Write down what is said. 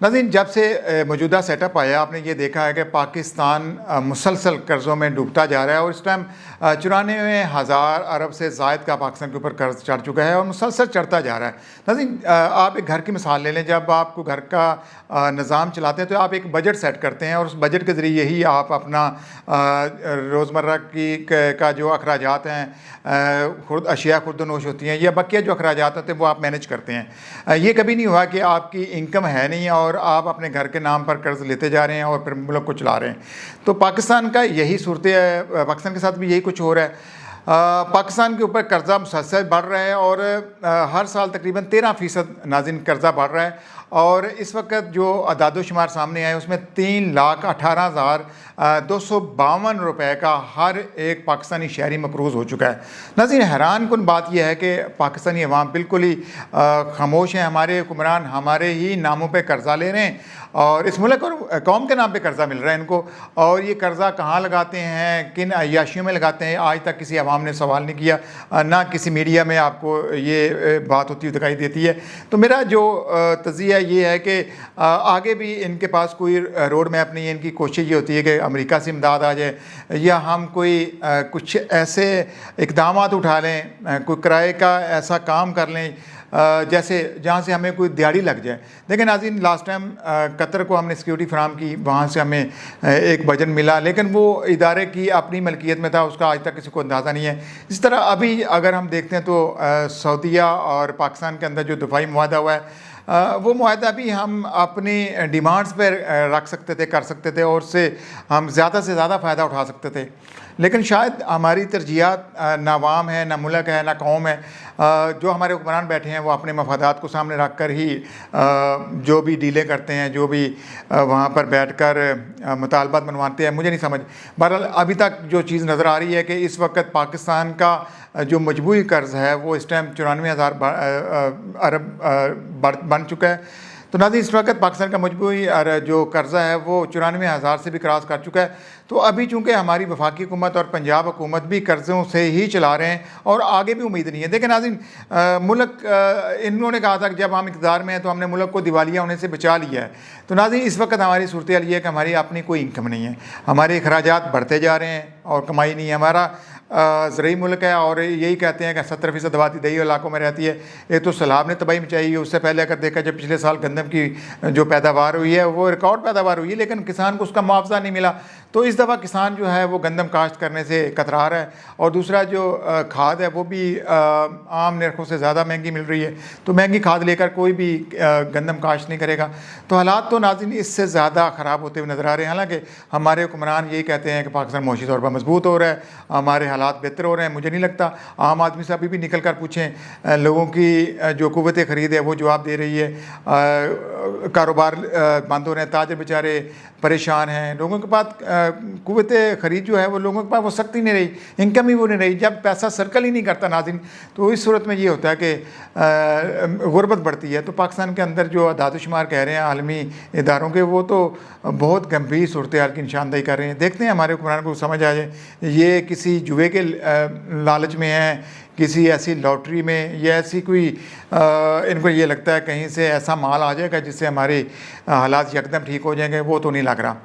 नाज़रीन, जब से मौजूदा सेटअप आया, आपने ये देखा है कि पाकिस्तान मुसलसल कर्ज़ों में डूबता जा रहा है और इस टाइम 94,000 अरब से ज़ायद का पाकिस्तान के ऊपर कर्ज चढ़ चुका है और मुसलसल चढ़ता जा रहा है। नाज़रीन, आप एक घर की मिसाल ले लें। जब आपको घर का निज़ाम चलाते हैं तो आप एक बजट सेट करते हैं और उस बजट के ज़रिए ही आप अपना रोज़मर्रा का जो अखराजात हैं, खुद अशिया खुर्दनोश होती हैं या बकिया जो अखराजात होते हैं वो आप मैनेज करते हैं। ये कभी नहीं हुआ कि आपकी इनकम है नहीं और आप अपने घर के नाम पर कर्ज लेते जा रहे हैं और फिर मुल्क को चला रहे हैं। तो पाकिस्तान का यही सूरत है, पाकिस्तान के साथ भी यही कुछ हो रहा है। पाकिस्तान के ऊपर कर्जा मुसलसल बढ़ रहा है और हर साल तकरीबन 13% नाज़रीन कर्जा बढ़ रहा है और इस वक्त जो अदाद शुमार सामने आए उसमें 3,18,252 रुपए का हर एक पाकिस्तानी शहरी मकरूज़ हो चुका है। नाज़रीन, हैरान कुन बात यह है कि पाकिस्तानी अवाम बिल्कुल ही खामोश हैं। हमारे हुक्मरान हमारे ही नामों पे कर्जा ले रहे हैं और इस मुल्क और कौम के नाम पे कर्जा मिल रहा है इनको, और ये कर्जा कहाँ लगाते हैं, किन अय्याशियों में लगाते हैं, आज तक किसी अवाम ने सवाल नहीं किया, ना किसी मीडिया में आपको ये बात होती हुई दिखाई देती है। तो मेरा जो तज़िया ये है कि आगे भी इनके पास कोई रोड मैप नहीं है। इनकी कोशिश ये होती है कि अमेरिका से इमदाद आ जाए या हम कोई कुछ ऐसे इक़दाम उठा लें, कोई किराए का ऐसा काम कर लें जैसे जहाँ से हमें कोई दिहाड़ी लग जाए। लेकिन नाज़रीन, लास्ट टाइम कतर को हमने सिक्योरिटी फराम की, वहाँ से हमें एक बजट मिला, लेकिन वो इदारे की अपनी मलकियत में था, उसका आज तक किसी को अंदाज़ा नहीं है। इस तरह अभी अगर हम देखते हैं तो सऊदीया और पाकिस्तान के अंदर जो दफ़ाई मुआहदा हुआ है, वो मुआहदा भी हम अपनी डिमांड्स पर रख सकते थे, कर सकते थे और उससे हम ज़्यादा से ज़्यादा फ़ायदा उठा सकते थे। लेकिन शायद हमारी तरजीहात ना अवाम है, ना मुल्क है, ना कौम है। जो हमारे हुक्मरान बैठे हैं वो अपने मफादात को सामने रख कर ही जो भी डीलें करते हैं, जो भी वहाँ पर बैठ कर मुतालबात मनवाते हैं, मुझे नहीं समझ। बहरहाल अभी तक जो चीज़ नज़र आ रही है कि इस वक्त पाकिस्तान का जो मजबूरी कर्ज़ है वो इस टाइम 94,000 अरब बन चुका है। तो नाज़रीन, इस वक्त पाकिस्तान का मजबूरी जो कर्ज़ा है वो 94,000 से भी क्रॉस कर चुका है। तो अभी चूँकि हमारी वफाकी हुकूमत और पंजाब हुकूमत भी कर्ज़ों से ही चला रहे हैं और आगे भी उम्मीद नहीं है। देखिए नाज़रीन, मुल्क इन्होंने कहा था कि जब हम इक़्तिदार में हैं तो हमने मुल्क को दिवालिया होने से बचा लिया है। तो नाज़रीन, इस वक्त हमारी सूरत हाल ये है कि हमारी अपनी कोई इनकम नहीं है, हमारे अखराजात बढ़ते जा रहे हैं और कमाई नहीं है। हमारा ज़रूरी मुल्क है और यही कहते हैं कि 70% आबादी दही इलाकों में रहती है। एक तो सैलाब ने तबाही मचाई है, उससे पहले अगर देखा जब पिछले साल गंदम की जो पैदावार हुई है वो रिकॉर्ड पैदावार हुई है, लेकिन किसान को उसका मुआवजा नहीं मिला। तो इस दफ़ा किसान जो है वो गंदम काश्त करने से कतरा रहा है और दूसरा जो खाद है वो भी आम नरखों से ज़्यादा महंगी मिल रही है। तो महंगी खाद लेकर कोई भी गंदम काश्त नहीं करेगा। तो हालात तो नाज़रीन इससे ज़्यादा ख़राब होते हुए नज़र आ रहे हैं। हालांकि हमारे हुक्मरान यही कहते हैं कि पाकिस्तान मौशी तौर पर मजबूत हो रहा है, हमारे हालात बेहतर हो रहे हैं। मुझे नहीं लगता। आम आदमी से अभी भी निकल कर पूछें, लोगों की जो कुव्वत ख़रीद है वो जवाब दे रही है, कारोबार बंद हो रहे हैं, ताजर बेचारे परेशान हैं। लोगों के पास कुव्वत ख़रीद जो है वो लोगों के पास वो सख्ती नहीं रही, इनकम ही वो नहीं रही। जब पैसा सर्कल ही नहीं करता नाज़रीन, तो इस सूरत में ये होता है कि गुर्बत बढ़ती है। तो पाकिस्तान के अंदर जो अदाद शुमार कह रहे हैं आलमी इदारों के, वो तो बहुत गंभीर सूरत हाल की निशानदेही कर रहे हैं। देखते हैं हमारे हुक्मरान को समझ आ जाए ये किसी जुए के लालच में है, किसी ऐसी लॉटरी में, या ऐसी कोई इनको ये लगता है कहीं से ऐसा माल आ जाएगा जिससे हमारे हालात यकदम ठीक हो जाएंगे, वो तो नहीं लग रहा।